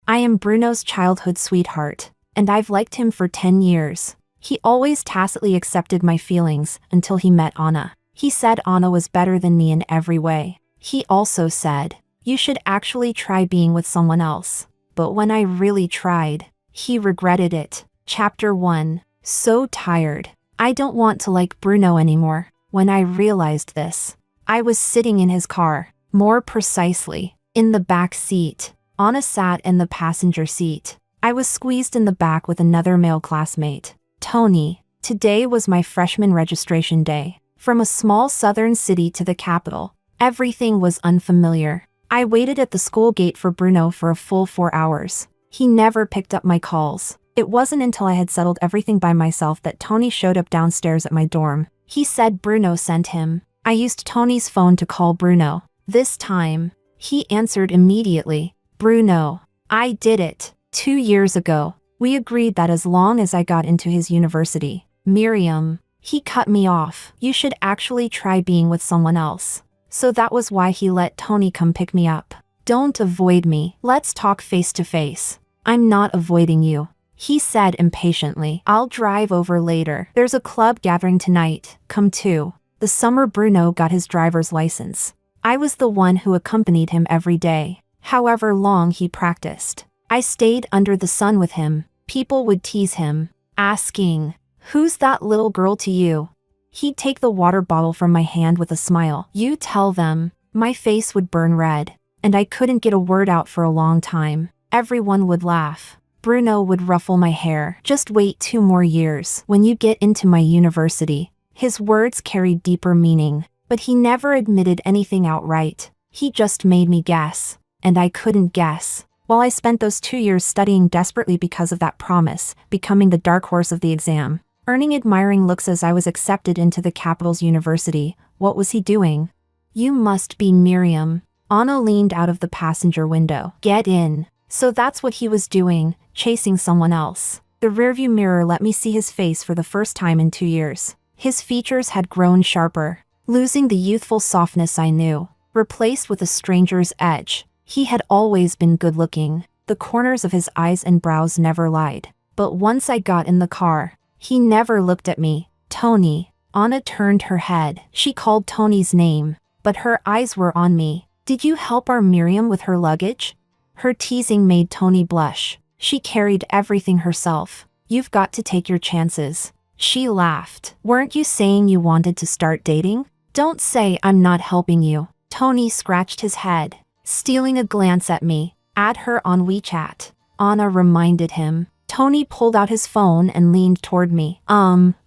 I am Bruno's childhood sweetheart, and I've liked him for 10 years. He always tacitly accepted my feelings until he met Anna. He said Anna was better than me in every way. He also said, you should actually try being with someone else. But when I really tried, he regretted it. Chapter 1. So tired. I don't want to like Bruno anymore. When I realized this, I was sitting in his car, more precisely, in the back seat. Anna sat in the passenger seat. I was squeezed in the back with another male classmate, Tony. Today was my freshman registration day. From a small southern city to the capital, everything was unfamiliar. I waited at the school gate for Bruno for a full 4 hours. He never picked up my calls. It wasn't until I had settled everything by myself that Tony showed up downstairs at my dorm. He said Bruno sent him. I used Tony's phone to call Bruno. This time, he answered immediately. Bruno, I did it. 2 years ago, we agreed that as long as I got into his university. Miriam, he cut me off. You should actually try being with someone else. So that was why he let Tony come pick me up. Don't avoid me. Let's talk face to face. I'm not avoiding you, he said impatiently. I'll drive over later. There's a club gathering tonight. Come too. The summer Bruno got his driver's license. I was the one who accompanied him every day, however long he practiced. I stayed under the sun with him. People would tease him, asking, who's that little girl to you? He'd take the water bottle from my hand with a smile. You tell them. My face would burn red, and I couldn't get a word out for a long time. Everyone would laugh. Bruno would ruffle my hair. Just wait 2 more years. When you get into my university. His words carried deeper meaning, but he never admitted anything outright. He just made me guess, and I couldn't guess. While I spent those 2 years studying desperately because of that promise, becoming the dark horse of the exam, earning admiring looks as I was accepted into the capital's university, what was he doing? You must be Miriam. Anna leaned out of the passenger window. Get in. So that's what he was doing, chasing someone else. The rearview mirror let me see his face for the first time in 2 years. His features had grown sharper, losing the youthful softness I knew, replaced with a stranger's edge. He had always been good-looking. The corners of his eyes and brows never lied. But once I got in the car, he never looked at me. Tony. Anna turned her head. She called Tony's name, but her eyes were on me. Did you help our Miriam with her luggage? Her teasing made Tony blush. She carried everything herself. You've got to take your chances. She laughed. Weren't you saying you wanted to start dating? Don't say I'm not helping you. Tony scratched his head, stealing a glance at me. Add her on WeChat. Anna reminded him. Tony pulled out his phone and leaned toward me.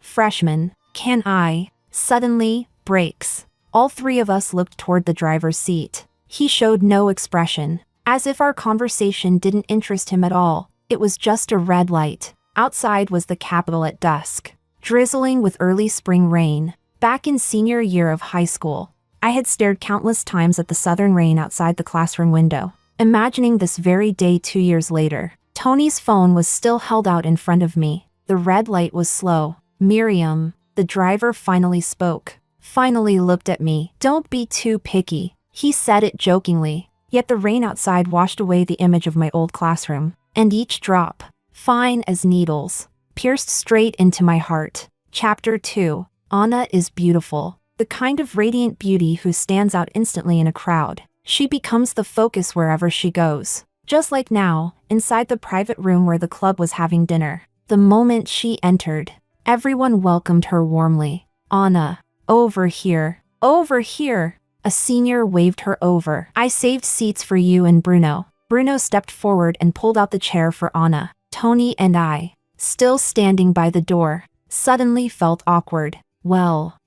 Freshman, can I? Suddenly, brakes. All 3 of us looked toward the driver's seat. He showed no expression, as if our conversation didn't interest him at all. It was just a red light. Outside was the capital at dusk, drizzling with early spring rain. Back in senior year of high school, I had stared countless times at the southern rain outside the classroom window, imagining this very day 2 years later. Tony's phone was still held out in front of me. The red light was slow. Miriam, the driver finally spoke. Finally looked at me. Don't be too picky. He said it jokingly, yet the rain outside washed away the image of my old classroom, and each drop, fine as needles, pierced straight into my heart. Chapter 2. Anna is beautiful. The kind of radiant beauty who stands out instantly in a crowd. She becomes the focus wherever she goes. Just like now, inside the private room where the club was having dinner. The moment she entered, everyone welcomed her warmly. Anna, over here. Over here. A senior waved her over. I saved seats for you and Bruno. Bruno stepped forward and pulled out the chair for Anna. Tony and I, still standing by the door, suddenly felt awkward. Well,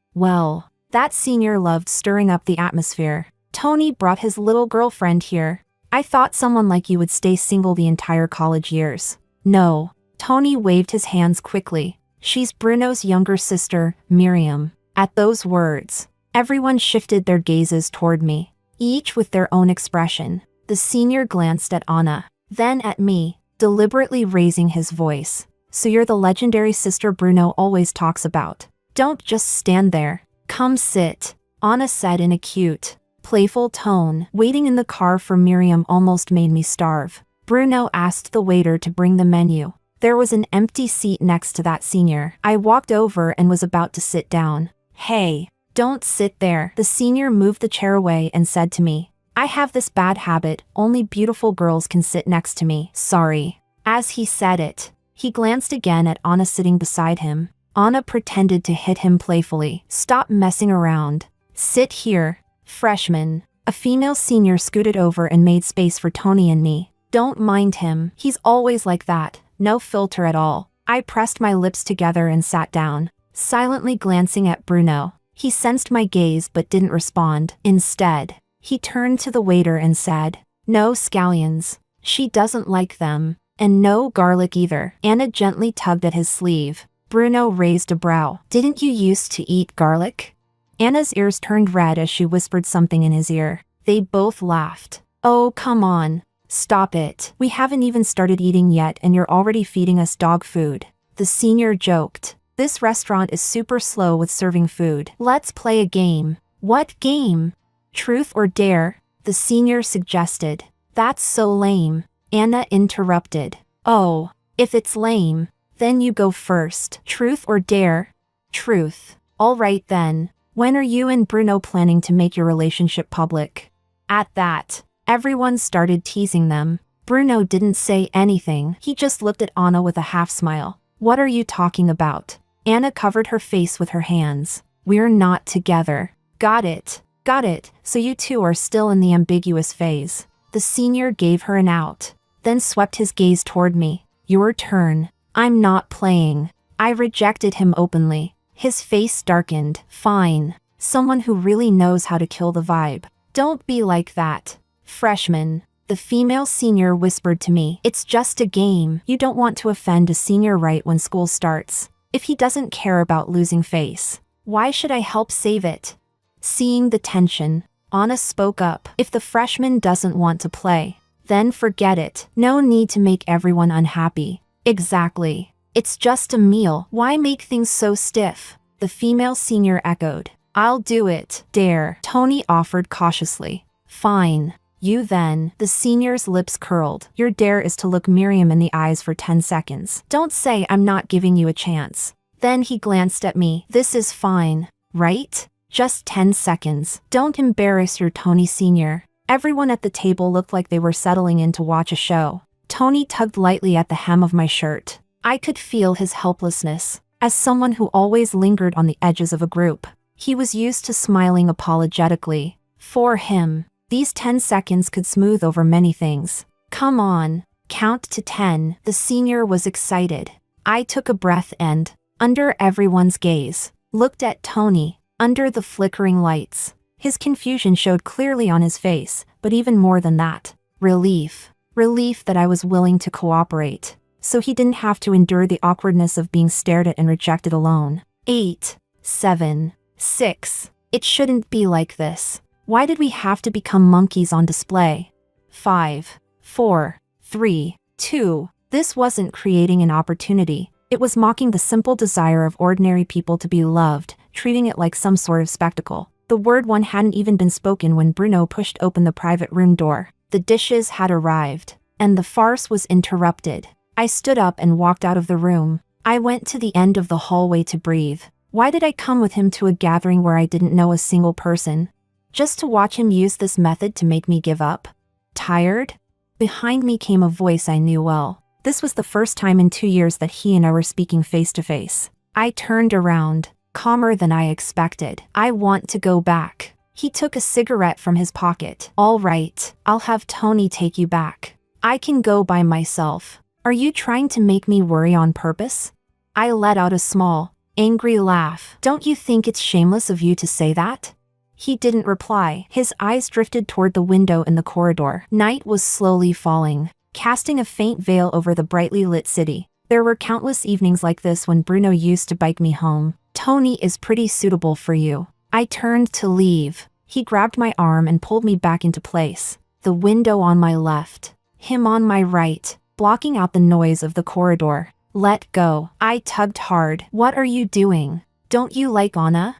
that senior loved stirring up the atmosphere. Tony brought his little girlfriend here. I thought someone like you would stay single the entire college years. No. Tony waved his hands quickly. She's Bruno's younger sister, Miriam. At those words, everyone shifted their gazes toward me, each with their own expression. The senior glanced at Anna, then at me, deliberately raising his voice. So you're the legendary sister Bruno always talks about. Don't just stand there. Come sit, Anna said in a cute, playful tone. Waiting in the car for Miriam almost made me starve. Bruno asked the waiter to bring the menu. There was an empty seat next to that senior. I walked over and was about to sit down. Hey, don't sit there. The senior moved the chair away and said to me, I have this bad habit, only beautiful girls can sit next to me. Sorry. As he said it, he glanced again at Anna sitting beside him. Anna pretended to hit him playfully. Stop messing around. Sit here. Freshman. A female senior scooted over and made space for Tony and me. Don't mind him. He's always like that. No filter at all. I pressed my lips together and sat down, silently glancing at Bruno. He sensed my gaze but didn't respond. Instead, he turned to the waiter and said, No scallions. She doesn't like them. And no garlic either. Anna gently tugged at his sleeve. Bruno raised a brow. Didn't you used to eat garlic? Anna's ears turned red as she whispered something in his ear. They both laughed. Oh, come on. Stop it. We haven't even started eating yet and you're already feeding us dog food. The senior joked. This restaurant is super slow with serving food. Let's play a game. What game? Truth or dare? The senior suggested. That's so lame. Anna interrupted. Oh, if it's lame, then you go first. Truth or dare? Truth. All right then. When are you and Bruno planning to make your relationship public? At that, everyone started teasing them. Bruno didn't say anything. He just looked at Anna with a half smile. What are you talking about? Anna covered her face with her hands. We're not together. Got it. Got it. So you two are still in the ambiguous phase. The senior gave her an out, then swept his gaze toward me. Your turn. I'm not playing. I rejected him openly. His face darkened. Fine. Someone who really knows how to kill the vibe. Don't be like that. Freshman. The female senior whispered to me. It's just a game. You don't want to offend a senior right when school starts. If he doesn't care about losing face, why should I help save it? Seeing the tension, Anna spoke up. If the freshman doesn't want to play, then forget it. No need to make everyone unhappy. Exactly. It's just a meal. Why make things so stiff? The female senior echoed. I'll do it. Dare. Tony offered cautiously. Fine. You then. The senior's lips curled. Your dare is to look Miriam in the eyes for 10 seconds. Don't say I'm not giving you a chance. Then he glanced at me. This is fine, right? Just 10 seconds. Don't embarrass your Tony Sr. Everyone at the table looked like they were settling in to watch a show. Tony tugged lightly at the hem of my shirt. I could feel his helplessness. As someone who always lingered on the edges of a group, he was used to smiling apologetically. For him, these 10 seconds could smooth over many things. Come on, count to 10. The senior was excited. I took a breath and, under everyone's gaze, looked at Tony. Under the flickering lights, his confusion showed clearly on his face, but even more than that, relief. Relief that I was willing to cooperate, so he didn't have to endure the awkwardness of being stared at and rejected alone. 8, 7, 6. It shouldn't be like this. Why did we have to become monkeys on display? 5, 4, 3, 2. This wasn't creating an opportunity. It was mocking the simple desire of ordinary people to be loved, treating it like some sort of spectacle. The word one hadn't even been spoken when Bruno pushed open the private room door. The dishes had arrived, and the farce was interrupted. I stood up and walked out of the room. I went to the end of the hallway to breathe. Why did I come with him to a gathering where I didn't know a single person? Just to watch him use this method to make me give up? Tired? Behind me came a voice I knew well. This was the first time in 2 years that he and I were speaking face to face. I turned around, calmer than I expected. I want to go back. He took a cigarette from his pocket. All right, I'll have Tony take you back. I can go by myself. Are you trying to make me worry on purpose? I let out a small, angry laugh. Don't you think it's shameless of you to say that? He didn't reply. His eyes drifted toward the window in the corridor. Night was slowly falling, casting a faint veil over the brightly lit city. There were countless evenings like this when Bruno used to bike me home. Tony is pretty suitable for you. I turned to leave. He grabbed my arm and pulled me back into place. The window on my left, him on my right, blocking out the noise of the corridor. Let go. I tugged hard. What are you doing? Don't you like Anna?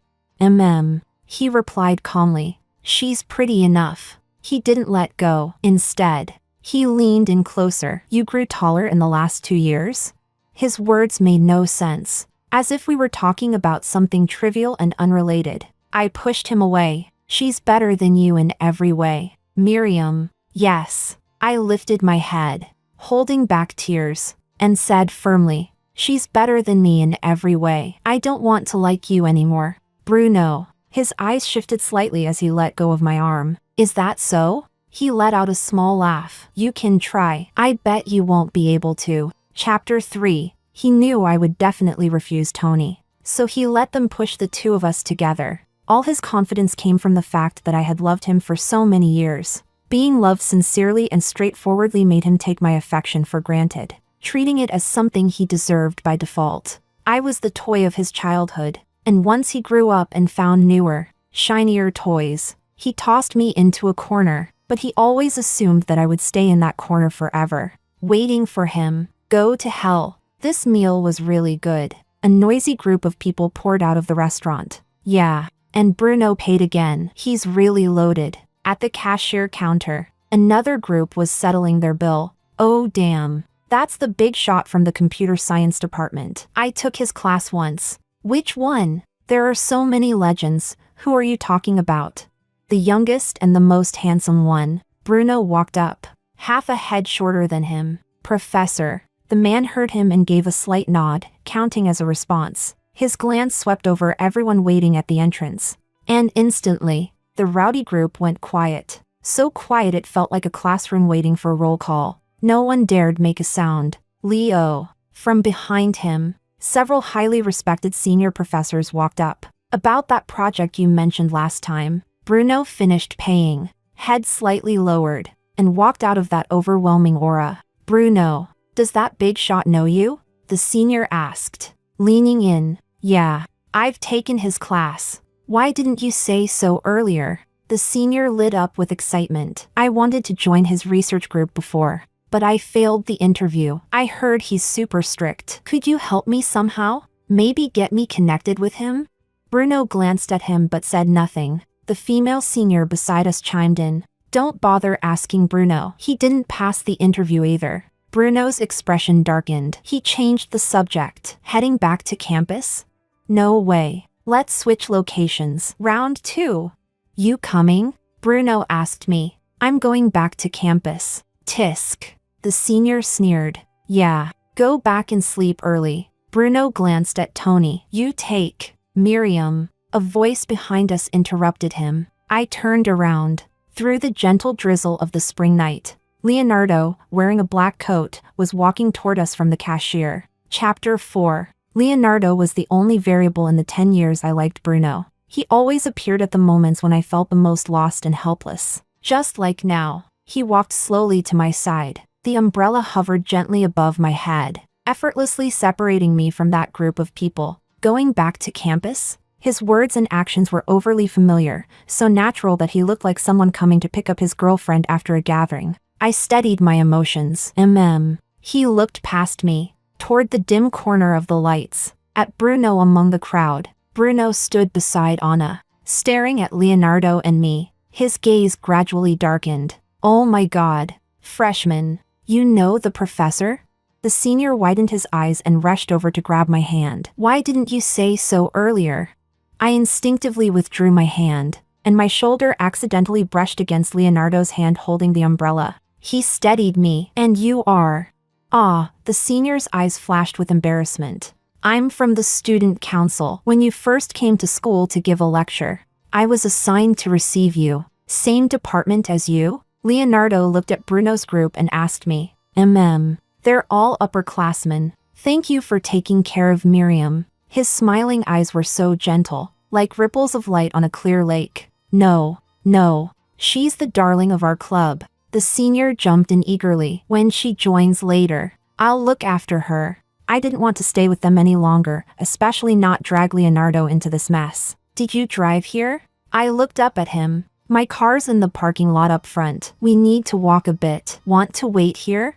He replied calmly. She's pretty enough. He didn't let go. Instead, He leaned in closer. You grew taller in the last 2 years? His words made no sense, as if we were talking about something trivial and unrelated. I pushed him away. She's better than you in every way. Miriam. Yes. I lifted my head, holding back tears, and said firmly, she's better than me in every way. I don't want to like you anymore. Bruno. His eyes shifted slightly as he let go of my arm. Is that so? He let out a small laugh. You can try. I bet you won't be able to. Chapter 3. He knew I would definitely refuse Tony, so he let them push the two of us together. All his confidence came from the fact that I had loved him for so many years. Being loved sincerely and straightforwardly made him take my affection for granted, treating it as something he deserved by default. I was the toy of his childhood, and once he grew up and found newer, shinier toys, he tossed me into a corner, but he always assumed that I would stay in that corner forever, waiting for him. Go to hell. This meal was really good. A noisy group of people poured out of the restaurant. Yeah, and Bruno paid again. He's really loaded. At the cashier counter, another group was settling their bill. Oh damn. That's the big shot from the computer science department. I took his class once. Which one? There are so many legends. Who are you talking about? The youngest and the most handsome one. Bruno walked up, half a head shorter than him. Professor. The man heard him and gave a slight nod, counting as a response. His glance swept over everyone waiting at the entrance. And instantly, the rowdy group went quiet. So quiet it felt like a classroom waiting for a roll call. No one dared make a sound. Leo. From behind him, several highly respected senior professors walked up. About that project you mentioned last time. Bruno finished paying, head slightly lowered, and walked out of that overwhelming aura. Bruno. Does that big shot know you? The senior asked, leaning in. Yeah, I've taken his class. Why didn't you say so earlier? The senior lit up with excitement. I wanted to join his research group before, but I failed the interview. I heard he's super strict. Could you help me somehow? Maybe get me connected with him? Bruno glanced at him but said nothing. The female senior beside us chimed in. Don't bother asking Bruno. He didn't pass the interview either. Bruno's expression darkened. He changed the subject. Heading back to campus? No way. Let's switch locations. Round 2. You coming? Bruno asked me. I'm going back to campus. Tisk. The senior sneered. Yeah. Go back and sleep early. Bruno glanced at Tony. You take. Miriam. A voice behind us interrupted him. I turned around. Through the gentle drizzle of the spring night, Leonardo, wearing a black coat, was walking toward us from the cashier. Chapter 4. Leonardo was the only variable in the 10 years I liked Bruno. He always appeared at the moments when I felt the most lost and helpless. Just like now. He walked slowly to my side. The umbrella hovered gently above my head, effortlessly separating me from that group of people. Going back to campus? His words and actions were overly familiar, so natural that he looked like someone coming to pick up his girlfriend after a gathering. I steadied my emotions. He looked past me, toward the dim corner of the lights, at Bruno among the crowd. Bruno stood beside Anna, staring at Leonardo and me. His gaze gradually darkened. Oh my God. Freshman. You know the professor? The senior widened his eyes and rushed over to grab my hand. Why didn't you say so earlier? I instinctively withdrew my hand, and my shoulder accidentally brushed against Leonardo's hand holding the umbrella. He steadied me. And you are? Ah, the senior's eyes flashed with embarrassment. I'm from the student council. When you first came to school to give a lecture, I was assigned to receive you. Same department as you? Leonardo looked at Bruno's group and asked me. They're all upperclassmen. Thank you for taking care of Miriam. His smiling eyes were so gentle, like ripples of light on a clear lake. No. She's the darling of our club. The senior jumped in eagerly. When she joins later, I'll look after her. I didn't want to stay with them any longer, especially not drag Leonardo into this mess. Did you drive here? I looked up at him. My car's in the parking lot up front. We need to walk a bit. Want to wait here?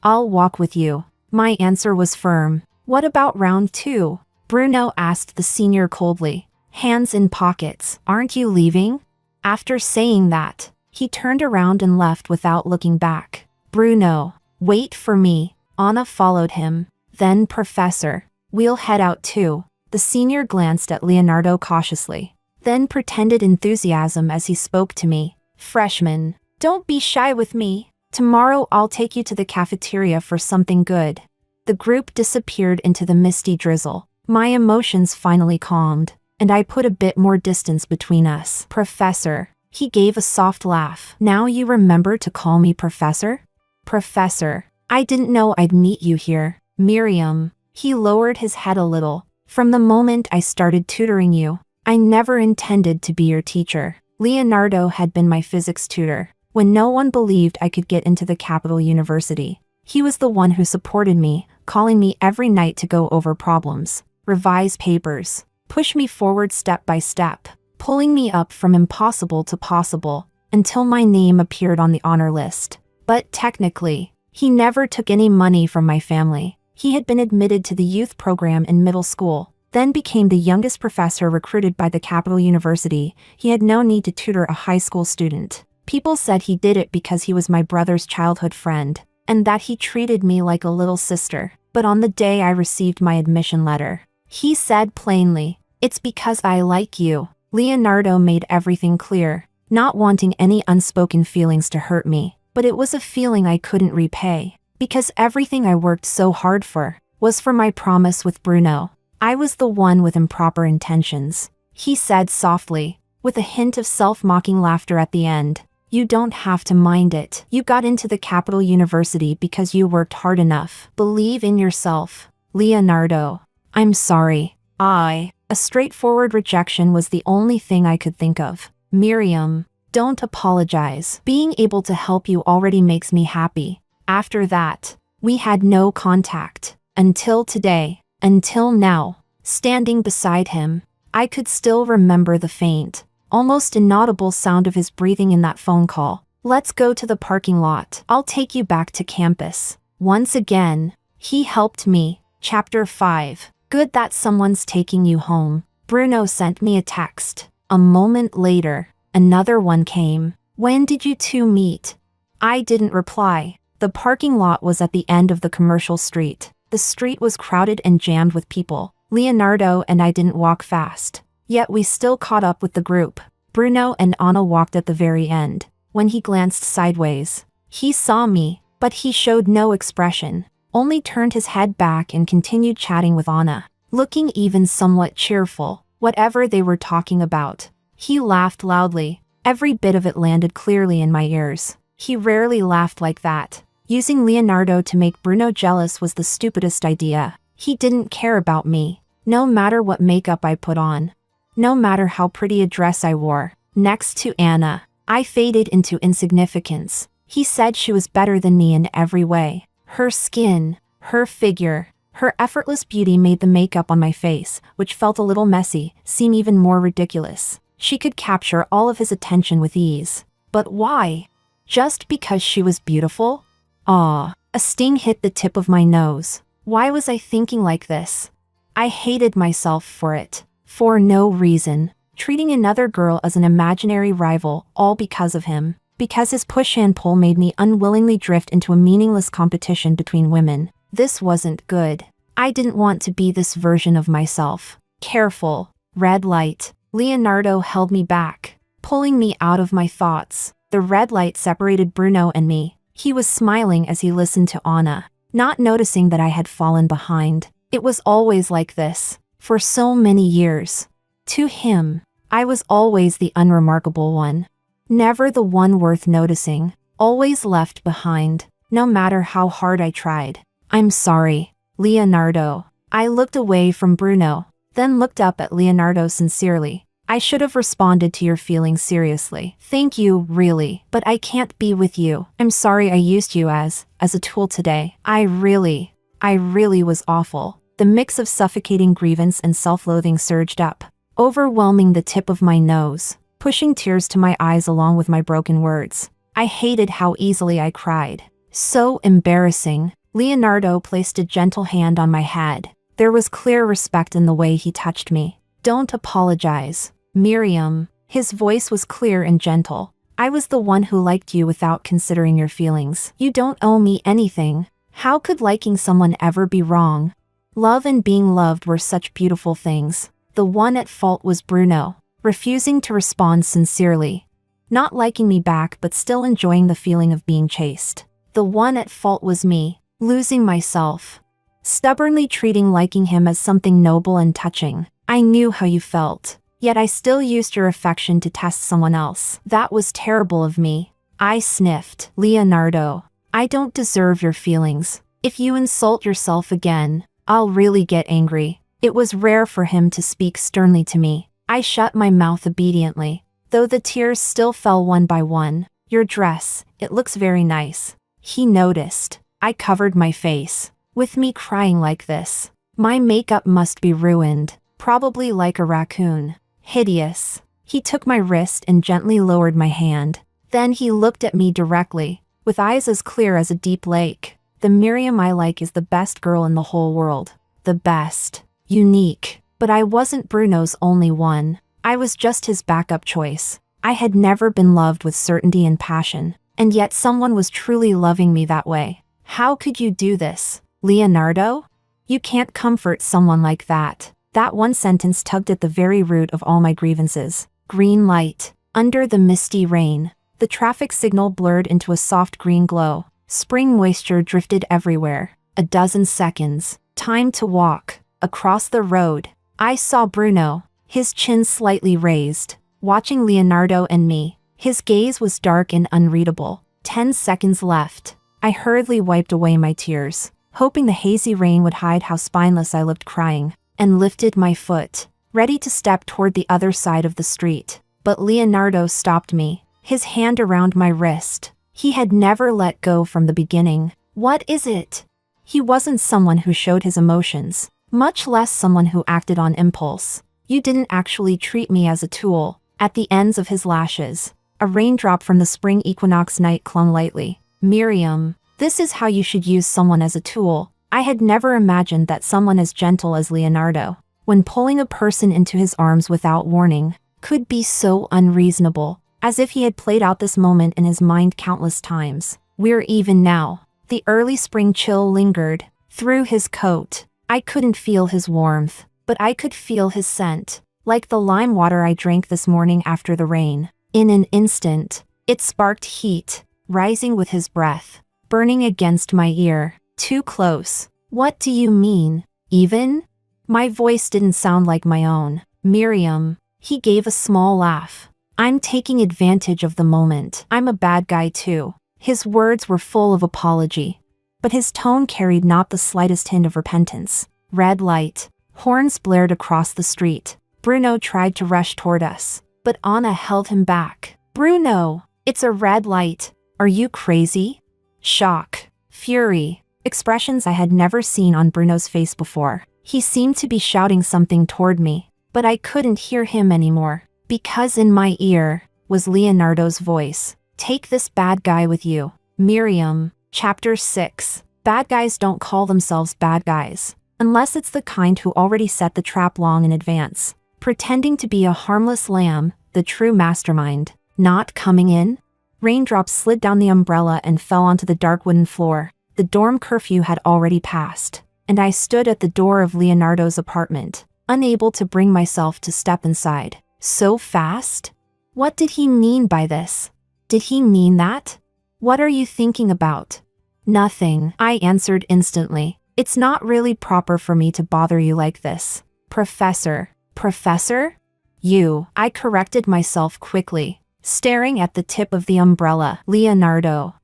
I'll walk with you. My answer was firm. What about round 2? Bruno asked the senior coldly. Hands in pockets. Aren't you leaving? After saying that, he turned around and left without looking back. Bruno, wait for me. Anna followed him. Then Professor, we'll head out too. The senior glanced at Leonardo cautiously, then pretended enthusiasm as he spoke to me. Freshman, don't be shy with me. Tomorrow I'll take you to the cafeteria for something good. The group disappeared into the misty drizzle. My emotions finally calmed, and I put a bit more distance between us. Professor, he gave a soft laugh. Now you remember to call me Professor? Professor, I didn't know I'd meet you here. Miriam, he lowered his head a little. From the moment I started tutoring you, I never intended to be your teacher. Leonardo had been my physics tutor when no one believed I could get into the Capital University. He was the one who supported me, calling me every night to go over problems, revise papers, push me forward step by step, pulling me up from impossible to possible, until my name appeared on the honor list. But technically, he never took any money from my family. He had been admitted to the youth program in middle school, then became the youngest professor recruited by the Capital University. He had no need to tutor a high school student. People said he did it because he was my brother's childhood friend, and that he treated me like a little sister. But on the day I received my admission letter, he said plainly, "It's because I like you." Leonardo made everything clear, not wanting any unspoken feelings to hurt me, but it was a feeling I couldn't repay, because everything I worked so hard for was for my promise with Bruno. I was the one with improper intentions. He said softly, with a hint of self-mocking laughter at the end, "You don't have to mind it. You got into the Capital University because you worked hard enough. Believe in yourself." Leonardo, I'm sorry. A straightforward rejection was the only thing I could think of. Miriam, don't apologize. Being able to help you already makes me happy. After that, we had no contact. Until today. Until now. Standing beside him, I could still remember the faint, almost inaudible sound of his breathing in that phone call. "Let's go to the parking lot. I'll take you back to campus." Once again, he helped me. Chapter 5. Good that someone's taking you home. Bruno sent me a text. A moment later, another one came. "When did you two meet?" I didn't reply. The parking lot was at the end of the commercial street. The street was crowded and jammed with people. Leonardo and I didn't walk fast, yet we still caught up with the group. Bruno and Anna walked at the very end. When he glanced sideways, he saw me, but he showed no expression, only turned his head back and continued chatting with Anna, looking even somewhat cheerful, whatever they were talking about. He laughed loudly. Every bit of it landed clearly in my ears. He rarely laughed like that. Using Leonardo to make Bruno jealous was the stupidest idea. He didn't care about me, no matter what makeup I put on, no matter how pretty a dress I wore. Next to Anna, I faded into insignificance. He said she was better than me in every way. Her skin, her figure, her effortless beauty made the makeup on my face, which felt a little messy, seem even more ridiculous. She could capture all of his attention with ease. But why? Just because she was beautiful? A sting hit the tip of my nose. Why was I thinking like this? I hated myself for it. For no reason. Treating another girl as an imaginary rival, all because of him. Because his push and pull made me unwillingly drift into a meaningless competition between women. This wasn't good. I didn't want to be this version of myself. Careful. Red light. Leonardo held me back, pulling me out of my thoughts. The red light separated Bruno and me. He was smiling as he listened to Anna, not noticing that I had fallen behind. It was always like this, for so many years. To him, I was always the unremarkable one. Never the one worth noticing, always left behind, no matter how hard I tried. I'm sorry, Leonardo. I looked away from Bruno, then looked up at Leonardo sincerely. I should have responded to your feelings seriously. Thank you, really, but I can't be with you. I'm sorry I used you as a tool today. I really was awful. The mix of suffocating grievance and self-loathing surged up, overwhelming the tip of my nose, pushing tears to my eyes along with my broken words. I hated how easily I cried. So embarrassing. Leonardo placed a gentle hand on my head. There was clear respect in the way he touched me. Don't apologize, Miriam. His voice was clear and gentle. I was the one who liked you without considering your feelings. You don't owe me anything. How could liking someone ever be wrong? Love and being loved were such beautiful things. The one at fault was Bruno, refusing to respond sincerely. Not liking me back but still enjoying the feeling of being chased. The one at fault was me, losing myself. Stubbornly treating liking him as something noble and touching. I knew how you felt. Yet I still used your affection to test someone else. That was terrible of me. I sniffed. Leonardo, I don't deserve your feelings. If you insult yourself again, I'll really get angry. It was rare for him to speak sternly to me. I shut my mouth obediently, though the tears still fell one by one. Your dress, it looks very nice. He noticed. I covered my face. With me crying like this, my makeup must be ruined, probably like a raccoon. Hideous. He took my wrist and gently lowered my hand. Then he looked at me directly, with eyes as clear as a deep lake. The Miriam I like is the best girl in the whole world. The best. Unique. But I wasn't Bruno's only one. I was just his backup choice. I had never been loved with certainty and passion, and yet someone was truly loving me that way. How could you do this, Leonardo? You can't comfort someone like that. That one sentence tugged at the very root of all my grievances. Green light. Under the misty rain, the traffic signal blurred into a soft green glow. Spring moisture drifted everywhere. A dozen seconds. Time to walk. Across the road, I saw Bruno, his chin slightly raised, watching Leonardo and me. His gaze was dark and unreadable. 10 seconds left. I hurriedly wiped away my tears, hoping the hazy rain would hide how spineless I looked crying, and lifted my foot, ready to step toward the other side of the street. But Leonardo stopped me, his hand around my wrist. He had never let go from the beginning. What is it? He wasn't someone who showed his emotions, much less someone who acted on impulse. You didn't actually treat me as a tool. At the ends of his lashes, a raindrop from the spring equinox night clung lightly. Miriam, this is how you should use someone as a tool. I had never imagined that someone as gentle as Leonardo, when pulling a person into his arms without warning, could be so unreasonable, as if he had played out this moment in his mind countless times. We're even now. The early spring chill lingered through his coat. I couldn't feel his warmth, but I could feel his scent, like the lime water I drank this morning after the rain. In an instant, it sparked heat, rising with his breath, burning against my ear. Too close. What do you mean? Even? My voice didn't sound like my own. Miriam. He gave a small laugh. I'm taking advantage of the moment. I'm a bad guy too. His words were full of apology, but his tone carried not the slightest hint of repentance. Red light. Horns blared across the street. Bruno tried to rush toward us, but Anna held him back. Bruno, it's a red light. Are you crazy? Shock. Fury. Expressions I had never seen on Bruno's face before. He seemed to be shouting something toward me, but I couldn't hear him anymore, because in my ear was Leonardo's voice. Take this bad guy with you. Miriam. Chapter 6. Bad guys don't call themselves bad guys, unless it's the kind who already set the trap long in advance, pretending to be a harmless lamb, the true mastermind. Not coming in? Raindrops slid down the umbrella and fell onto the dark wooden floor. The dorm curfew had already passed, and I stood at the door of Leonardo's apartment, unable to bring myself to step inside. So fast? What did he mean by this? Did he mean that? What are you thinking about? Nothing, I answered instantly. It's not really proper for me to bother you like this. Professor. Professor? You. I corrected myself quickly, staring at the tip of the umbrella. Leonardo.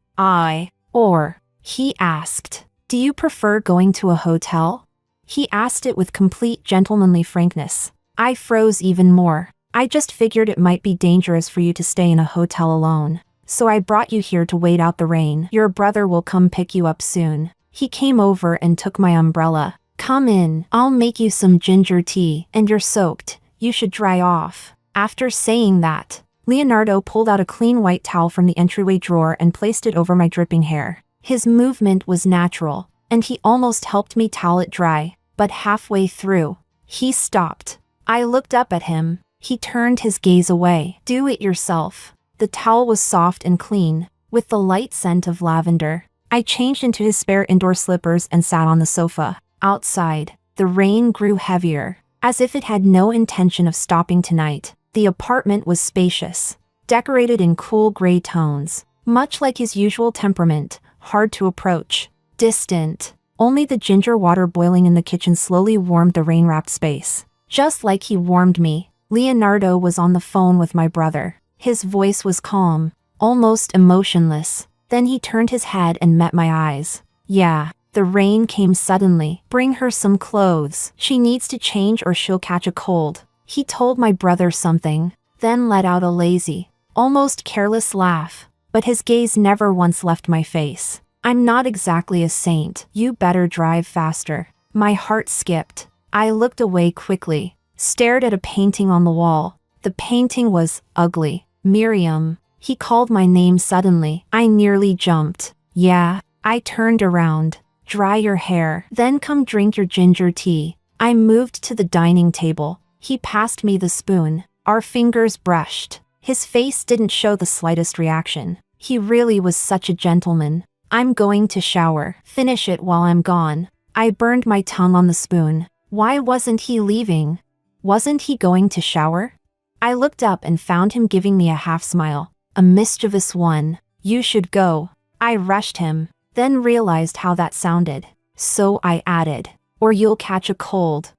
He asked. Do you prefer going to a hotel? He asked it with complete gentlemanly frankness. I froze even more. I just figured it might be dangerous for you to stay in a hotel alone, so I brought you here to wait out the rain. Your brother will come pick you up soon. He came over and took my umbrella. Come in, I'll make you some ginger tea, and you're soaked. You should dry off. After saying that, Leonardo pulled out a clean white towel from the entryway drawer and placed it over my dripping hair. His movement was natural, and he almost helped me towel it dry, but halfway through, he stopped. I looked up at him. He turned his gaze away. Do it yourself. The towel was soft and clean, with the light scent of lavender. I changed into his spare indoor slippers and sat on the sofa. Outside, the rain grew heavier, as if it had no intention of stopping tonight. The apartment was spacious, decorated in cool gray tones, much like his usual temperament, hard to approach, distant. Only the ginger water boiling in the kitchen slowly warmed the rain-wrapped space. Just like he warmed me, Leonardo was on the phone with my brother. His voice was calm, almost emotionless. Then he turned his head and met my eyes. Yeah, the rain came suddenly. Bring her some clothes. She needs to change or she'll catch a cold. He told my brother something, then let out a lazy, almost careless laugh. But his gaze never once left my face. I'm not exactly a saint. You better drive faster. My heart skipped. I looked away quickly, stared at a painting on the wall. The painting was ugly. Miriam. He called my name suddenly. I nearly jumped. Yeah. I turned around. Dry your hair. Then come drink your ginger tea. I moved to the dining table. He passed me the spoon. Our fingers brushed. His face didn't show the slightest reaction. He really was such a gentleman. I'm going to shower. Finish it while I'm gone. I burned my tongue on the spoon. Why wasn't he leaving? Wasn't he going to shower? I looked up and found him giving me a half smile. A mischievous one. You should go. I rushed him, then realized how that sounded. So I added, or you'll catch a cold.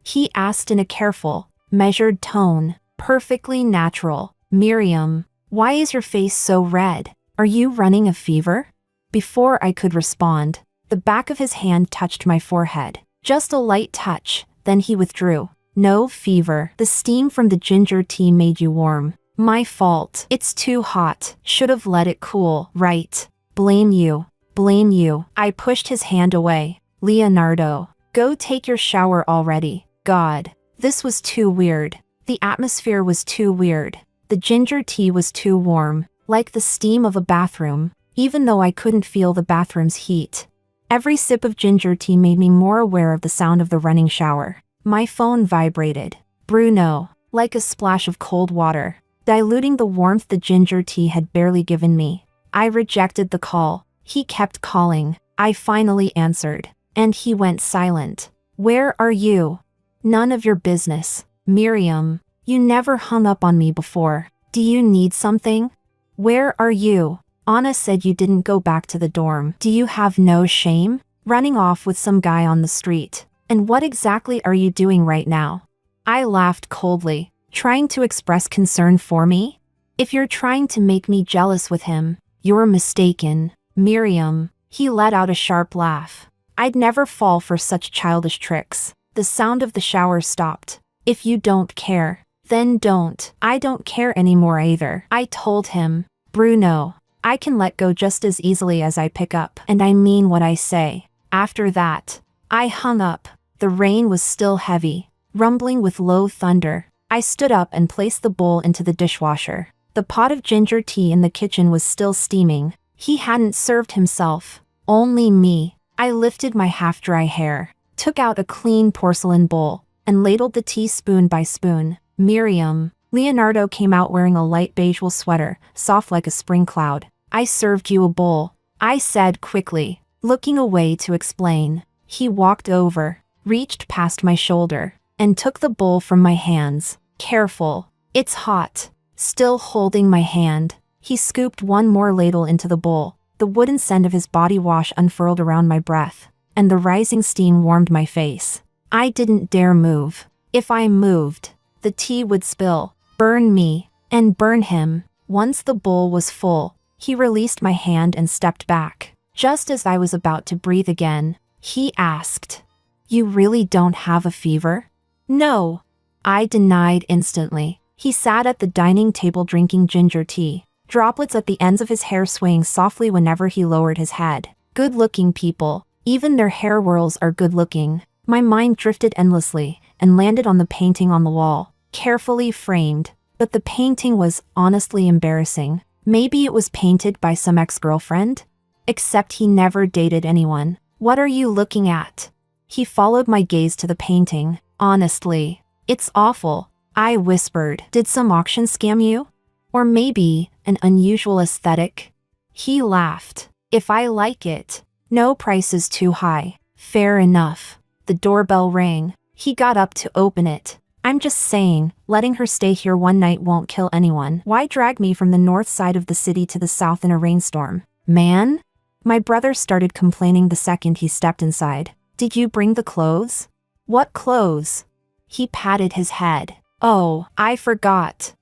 He asked in a careful, measured tone, perfectly natural. Miriam, why is your face so red? Are you running a fever? Before I could respond, the back of his hand touched my forehead. Just a light touch, then he withdrew. No fever. The steam from the ginger tea made you warm. My fault. It's too hot. Should've let it cool. Right. Blame you. Blame you. I pushed his hand away. Leonardo, go take your shower already. God. This was too weird. The atmosphere was too weird. The ginger tea was too warm, like the steam of a bathroom, even though I couldn't feel the bathroom's heat. Every sip of ginger tea made me more aware of the sound of the running shower. My phone vibrated. Bruno, like a splash of cold water, diluting the warmth the ginger tea had barely given me. I rejected the call. He kept calling. I finally answered, and he went silent. Where are you? None of your business. Miriam, you never hung up on me before. Do you need something? Where are you? Anna said you didn't go back to the dorm. Do you have no shame? Running off with some guy on the street. And what exactly are you doing right now? I laughed coldly, trying to express concern for me. If you're trying to make me jealous with him, you're mistaken. Miriam, he let out a sharp laugh. I'd never fall for such childish tricks. The sound of the shower stopped. If you don't care, then don't. I don't care anymore either. I told him, Bruno, I can let go just as easily as I pick up, and I mean what I say. After that, I hung up. The rain was still heavy, rumbling with low thunder. I stood up and placed the bowl into the dishwasher. The pot of ginger tea in the kitchen was still steaming. He hadn't served himself, only me. I lifted my half-dry hair, took out a clean porcelain bowl, and ladled the tea spoon by spoon. Miriam, Leonardo came out wearing a light beige wool sweater, soft like a spring cloud. I served you a bowl, I said quickly, looking away to explain. He walked over, reached past my shoulder, and took the bowl from my hands. Careful, it's hot. Still holding my hand, he scooped one more ladle into the bowl. The wooden scent of his body wash unfurled around my breath, and the rising steam warmed my face. I didn't dare move. If I moved, the tea would spill, burn me, and burn him. Once the bowl was full, he released my hand and stepped back. Just as I was about to breathe again, he asked, You really don't have a fever? No. I denied instantly. He sat at the dining table drinking ginger tea, droplets at the ends of his hair swaying softly whenever he lowered his head. Good-looking people, even their hair whirls are good-looking. My mind drifted endlessly and landed on the painting on the wall, carefully framed. But the painting was honestly embarrassing. Maybe it was painted by some ex-girlfriend? Except he never dated anyone. What are you looking at? He followed my gaze to the painting. Honestly, it's awful. I whispered. Did some auction scam you? Or maybe an unusual aesthetic? He laughed. If I like it. No price is too high. Fair enough. The doorbell rang. He got up to open it. I'm just saying, letting her stay here one night won't kill anyone. Why drag me from the north side of the city to the south in a rainstorm? Man? My brother started complaining the second he stepped inside. Did you bring the clothes? What clothes? He patted his head. Oh, I forgot.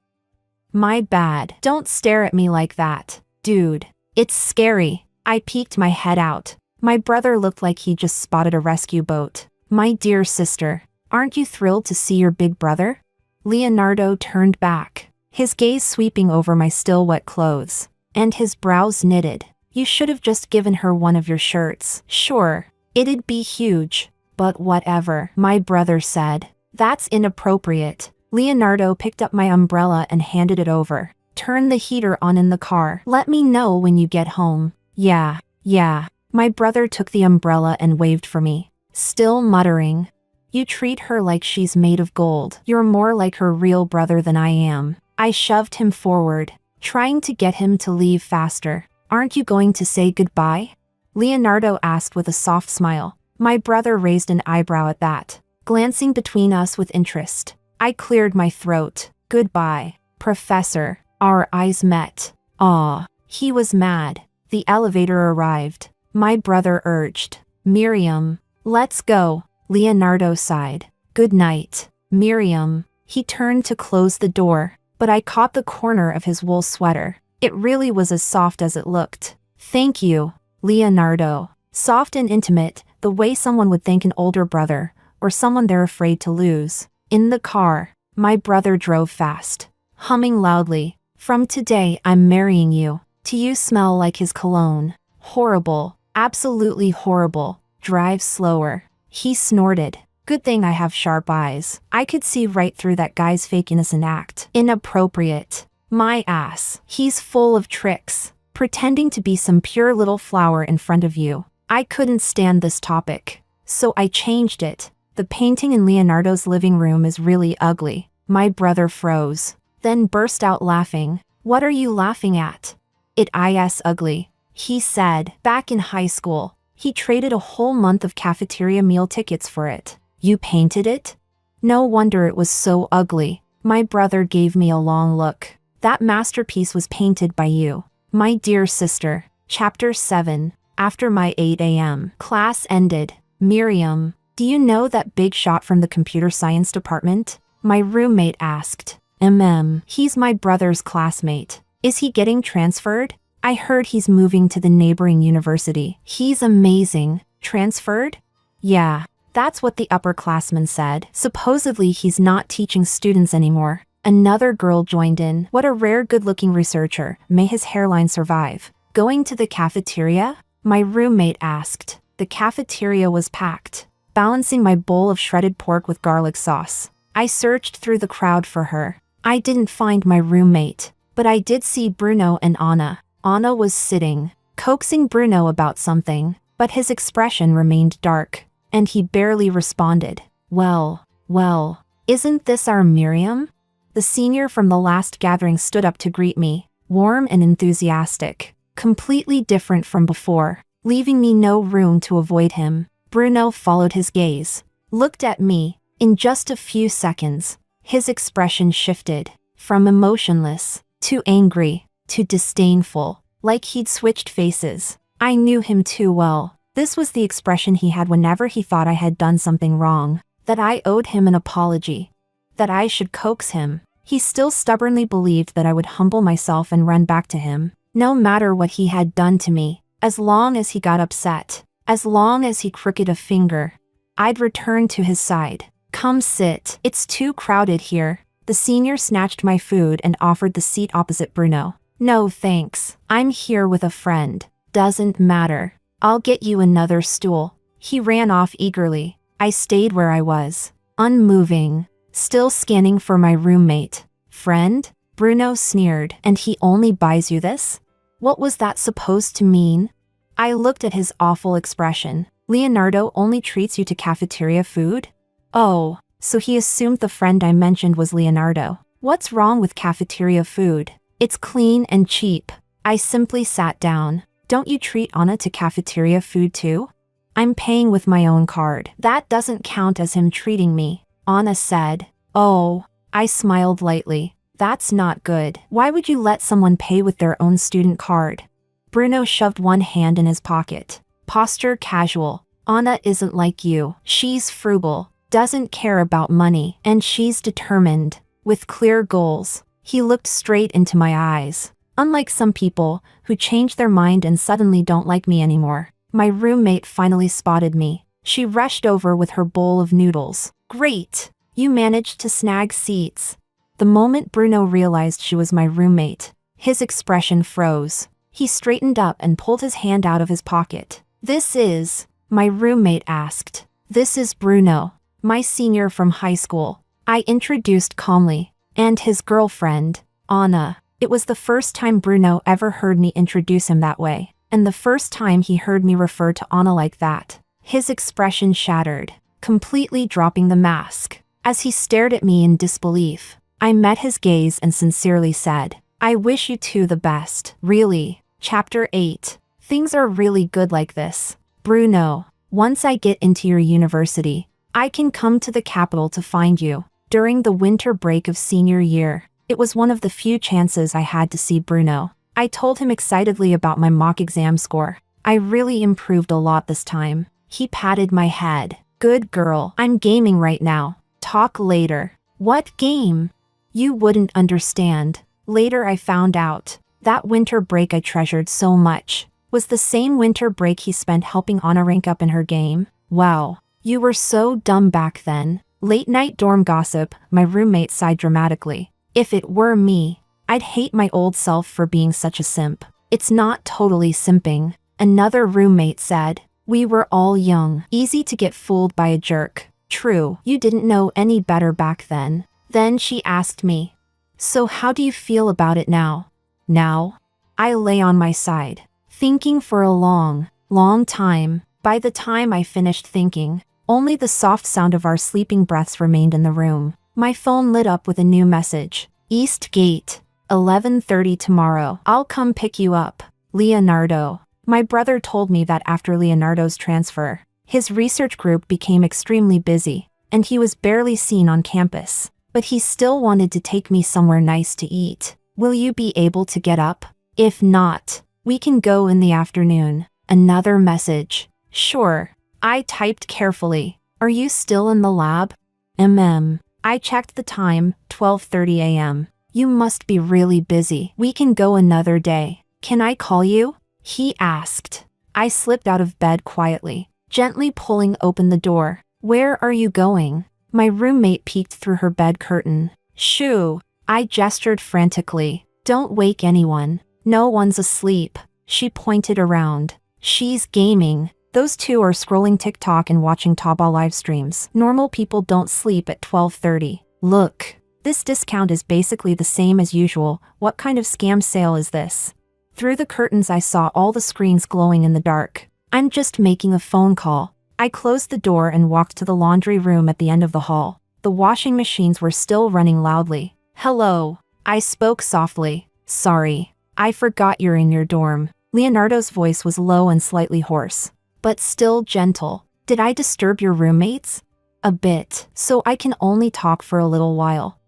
My bad. Don't stare at me like that, dude. It's scary. I peeked my head out. My brother looked like he just spotted a rescue boat. My dear sister, aren't you thrilled to see your big brother? Leonardo turned back, his gaze sweeping over my still wet clothes, and his brows knitted. You should have just given her one of your shirts. Sure, it'd be huge, but whatever, my brother said. That's inappropriate. Leonardo picked up my umbrella and handed it over. Turn the heater on in the car. Let me know when you get home. Yeah. My brother took the umbrella and waved for me, still muttering. You treat her like she's made of gold. You're more like her real brother than I am. I shoved him forward, trying to get him to leave faster. Aren't you going to say goodbye? Leonardo asked with a soft smile. My brother raised an eyebrow at that, glancing between us with interest. I cleared my throat. Goodbye, Professor. Our eyes met. Aw, he was mad. The elevator arrived. My brother urged. Miriam, let's go. Leonardo sighed. Good night, Miriam. He turned to close the door, but I caught the corner of his wool sweater. It really was as soft as it looked. Thank you, Leonardo. Soft and intimate, the way someone would thank an older brother, or someone they're afraid to lose. In the car, my brother drove fast, humming loudly. From today, I'm marrying you. Do you smell like his cologne? Horrible. Absolutely horrible. Drive slower. He snorted. Good thing I have sharp eyes. I could see right through that guy's fake innocent act. Inappropriate. My ass. He's full of tricks. Pretending to be some pure little flower in front of you. I couldn't stand this topic. So I changed it. The painting in Leonardo's living room is really ugly. My brother froze, then burst out laughing. What are you laughing at? It is ugly, he said. Back in high school, he traded a whole month of cafeteria meal tickets for it. You painted it? No wonder it was so ugly. My brother gave me a long look. That masterpiece was painted by you. My dear sister. Chapter 7. After my 8 a.m. class ended. Miriam, do you know that big shot from the computer science department? My roommate asked. He's my brother's classmate. Is he getting transferred? I heard he's moving to the neighboring university. He's amazing. Transferred? Yeah, that's what the upperclassman said. Supposedly he's not teaching students anymore. Another girl joined in. What a rare good-looking researcher. May his hairline survive. Going to the cafeteria? My roommate asked. The cafeteria was packed, balancing my bowl of shredded pork with garlic sauce. I searched through the crowd for her. I didn't find my roommate, but I did see Bruno and Anna. Anna was sitting, coaxing Bruno about something, but his expression remained dark, and he barely responded. Well, isn't this our Miriam? The senior from the last gathering stood up to greet me, warm and enthusiastic, completely different from before, leaving me no room to avoid him. Bruno followed his gaze, looked at me. In just a few seconds, his expression shifted, from emotionless, to angry, to disdainful, like he'd switched faces. I knew him too well. This was the expression he had whenever he thought I had done something wrong, that I owed him an apology, that I should coax him. He still stubbornly believed that I would humble myself and run back to him, no matter what he had done to me. As long as he got upset, as long as he crooked a finger, I'd return to his side. Come sit. It's too crowded here. The senior snatched my food and offered the seat opposite Bruno. No thanks. I'm here with a friend. Doesn't matter. I'll get you another stool. He ran off eagerly. I stayed where I was, unmoving, still scanning for my roommate. Friend? Bruno sneered. And he only buys you this? What was that supposed to mean? I looked at his awful expression. Leonardo only treats you to cafeteria food? Oh, so he assumed the friend I mentioned was Leonardo. What's wrong with cafeteria food? It's clean and cheap. I simply sat down. Don't you treat Anna to cafeteria food too? I'm paying with my own card. That doesn't count as him treating me, Anna said. Oh, I smiled lightly. That's not good. Why would you let someone pay with their own student card? Bruno shoved one hand in his pocket. Posture casual. Anna isn't like you. She's frugal, doesn't care about money, and she's determined, with clear goals. He looked straight into my eyes. Unlike some people, who change their mind and suddenly don't like me anymore. My roommate finally spotted me. She rushed over with her bowl of noodles. Great! You managed to snag seats. The moment Bruno realized she was my roommate, his expression froze. He straightened up and pulled his hand out of his pocket. This is, my roommate asked. This is Bruno, my senior from high school. I introduced calmly. And his girlfriend, Anna. It was the first time Bruno ever heard me introduce him that way, and the first time he heard me refer to Anna like that. His expression shattered, completely dropping the mask. As he stared at me in disbelief, I met his gaze and sincerely said, I wish you two the best. Really. Chapter 8. Things are really good like this. Bruno, once I get into your university, I can come to the capital to find you. During the winter break of senior year, it was one of the few chances I had to see Bruno. I told him excitedly about my mock exam score. I really improved a lot this time. He patted my head. Good girl. I'm gaming right now. Talk later. What game? You wouldn't understand. Later I found out. That winter break I treasured so much was the same winter break he spent helping Anna rank up in her game. Wow. You were so dumb back then. Late night dorm gossip, my roommate sighed dramatically. If it were me, I'd hate my old self for being such a simp. It's not totally simping, another roommate said. We were all young, easy to get fooled by a jerk. True, you didn't know any better back then. Then she asked me, so how do you feel about it now? Now? I lay on my side, thinking for a long time. By the time I finished thinking, only the soft sound of our sleeping breaths remained in the room. My phone lit up with a new message. East Gate, 11:30 tomorrow. I'll come pick you up. Leonardo. My brother told me that after Leonardo's transfer, his research group became extremely busy, and he was barely seen on campus. But he still wanted to take me somewhere nice to eat. Will you be able to get up? If not, we can go in the afternoon. Another message. Sure. I typed carefully. Are you still in the lab? I checked the time, 12:30 a.m. You must be really busy. We can go another day. Can I call you? He asked. I slipped out of bed quietly, gently pulling open the door. Where are you going? My roommate peeked through her bed curtain. Shoo! I gestured frantically. Don't wake anyone. No one's asleep. She pointed around. She's gaming. Those two are scrolling TikTok and watching Taobao live streams. Normal people don't sleep at 12:30. Look, this discount is basically the same as usual. What kind of scam sale is this? Through the curtains I saw all the screens glowing in the dark. I'm just making a phone call. I closed the door and walked to the laundry room at the end of the hall. The washing machines were still running loudly. Hello. I spoke softly. Sorry. I forgot you're in your dorm. Leonardo's voice was low and slightly hoarse, but still gentle. Did I disturb your roommates? A bit, so I can only talk for a little while.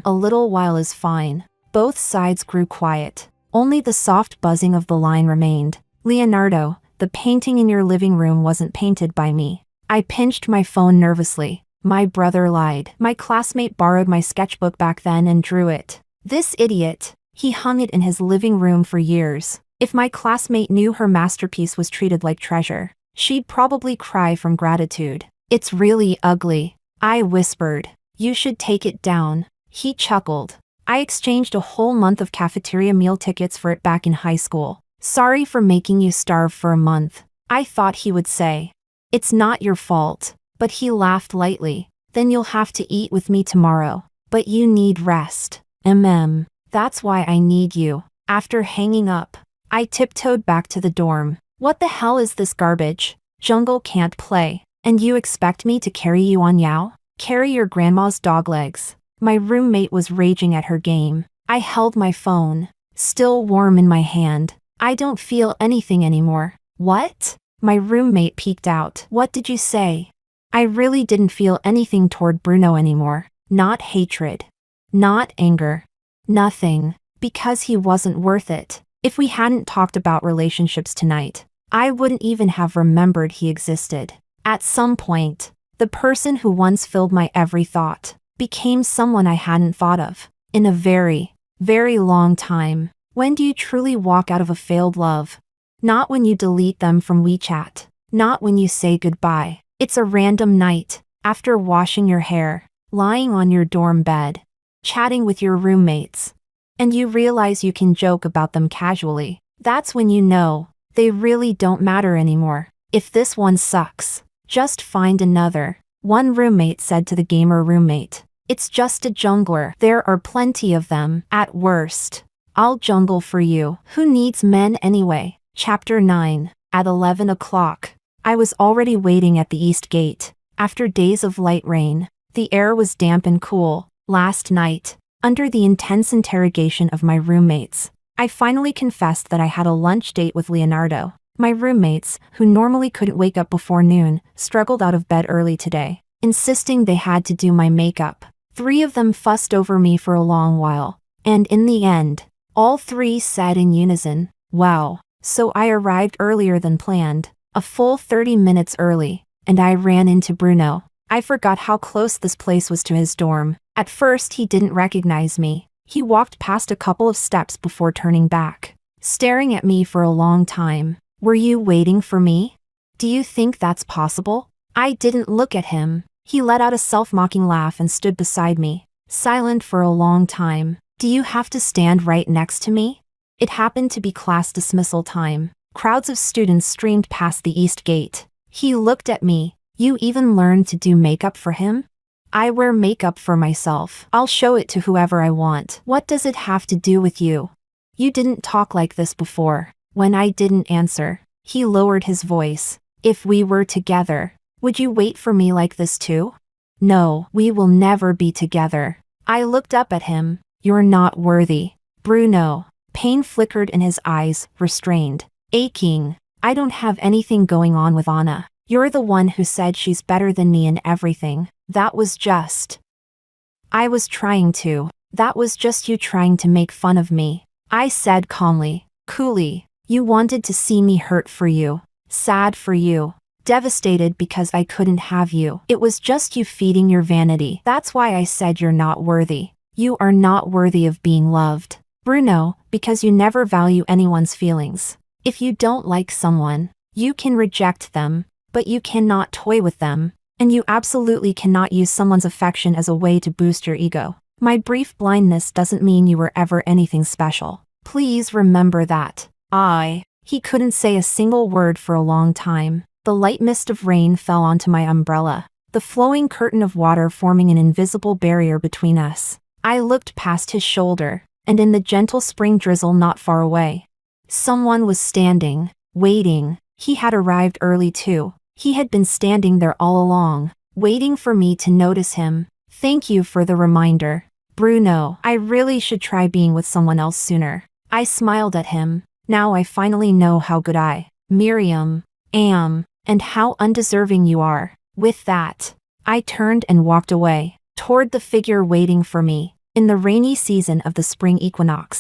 A little while is fine. Both sides grew quiet. Only the soft buzzing of the line remained. Leonardo, the painting in your living room wasn't painted by me. I pinched my phone nervously. My brother lied. My classmate borrowed my sketchbook back then and drew it. This idiot. He hung it in his living room for years. If my classmate knew her masterpiece was treated like treasure, she'd probably cry from gratitude. It's really ugly. I whispered. You should take it down. He chuckled. I exchanged a whole month of cafeteria meal tickets for it back in high school. Sorry for making you starve for a month. I thought he would say. It's not your fault. But he laughed lightly. Then you'll have to eat with me tomorrow. But you need rest. That's why I need you. After hanging up, I tiptoed back to the dorm. What the hell is this garbage? Jungle can't play. And you expect me to carry you on Yao? Carry your grandma's dog legs. My roommate was raging at her game. I held my phone, still warm in my hand. I don't feel anything anymore. What? My roommate peeked out. What did you say? I really didn't feel anything toward Bruno anymore. Not hatred. Not anger. Nothing. Because he wasn't worth it. If we hadn't talked about relationships tonight, I wouldn't even have remembered he existed. At some point, the person who once filled my every thought became someone I hadn't thought of in a very, very long time. When do you truly walk out of a failed love? Not when you delete them from WeChat. Not when you say goodbye. It's a random night, after washing your hair, lying on your dorm bed, chatting with your roommates, and you realize you can joke about them casually. That's when you know they really don't matter anymore. If this one sucks, just find another. One roommate said to the gamer roommate. It's just a jungler. There are plenty of them. At worst, I'll jungle for you. Who needs men anyway? Chapter 9. At 11 o'clock, I was already waiting at the east gate. After days of light rain, the air was damp and cool. Last night, under the intense interrogation of my roommates, I finally confessed that I had a lunch date with Leonardo. My roommates, who normally couldn't wake up before noon, struggled out of bed early today, insisting they had to do my makeup. 3 of them fussed over me for a long while, and in the end, all 3 said in unison, "Wow." So I arrived earlier than planned, a full 30 minutes early, and I ran into Bruno. I forgot how close this place was to his dorm. At first he didn't recognize me. He walked past a couple of steps before turning back, staring at me for a long time. Were you waiting for me? Do you think that's possible? I didn't look at him. He let out a self-mocking laugh and stood beside me, silent for a long time. Do you have to stand right next to me? It happened to be class dismissal time. Crowds of students streamed past the east gate. He looked at me. You even learned to do makeup for him? I wear makeup for myself. I'll show it to whoever I want. What does it have to do with you? You didn't talk like this before. When I didn't answer, he lowered his voice. If we were together, would you wait for me like this too? No, we will never be together. I looked up at him. You're not worthy. Bruno. Pain flickered in his eyes, restrained, aching. I don't have anything going on with Anna. You're the one who said she's better than me in everything. That was just... I was trying to. That was just you trying to make fun of me. I said calmly, coolly. You wanted to see me hurt for you, sad for you, devastated because I couldn't have you. It was just you feeding your vanity. That's why I said you're not worthy. You are not worthy of being loved. Bruno, because you never value anyone's feelings. If you don't like someone, you can reject them, but you cannot toy with them, and you absolutely cannot use someone's affection as a way to boost your ego. My brief blindness doesn't mean you were ever anything special. Please remember that. He couldn't say a single word for a long time. The light mist of rain fell onto my umbrella, the flowing curtain of water forming an invisible barrier between us. I looked past his shoulder, and in the gentle spring drizzle not far away, someone was standing, waiting. He had arrived early too. He had been standing there all along, waiting for me to notice him. Thank you for the reminder, Bruno. I really should try being with someone else sooner. I smiled at him. Now I finally know how good I, Miriam, am, and how undeserving you are. With that, I turned and walked away, toward the figure waiting for me. In the rainy season of the spring equinox,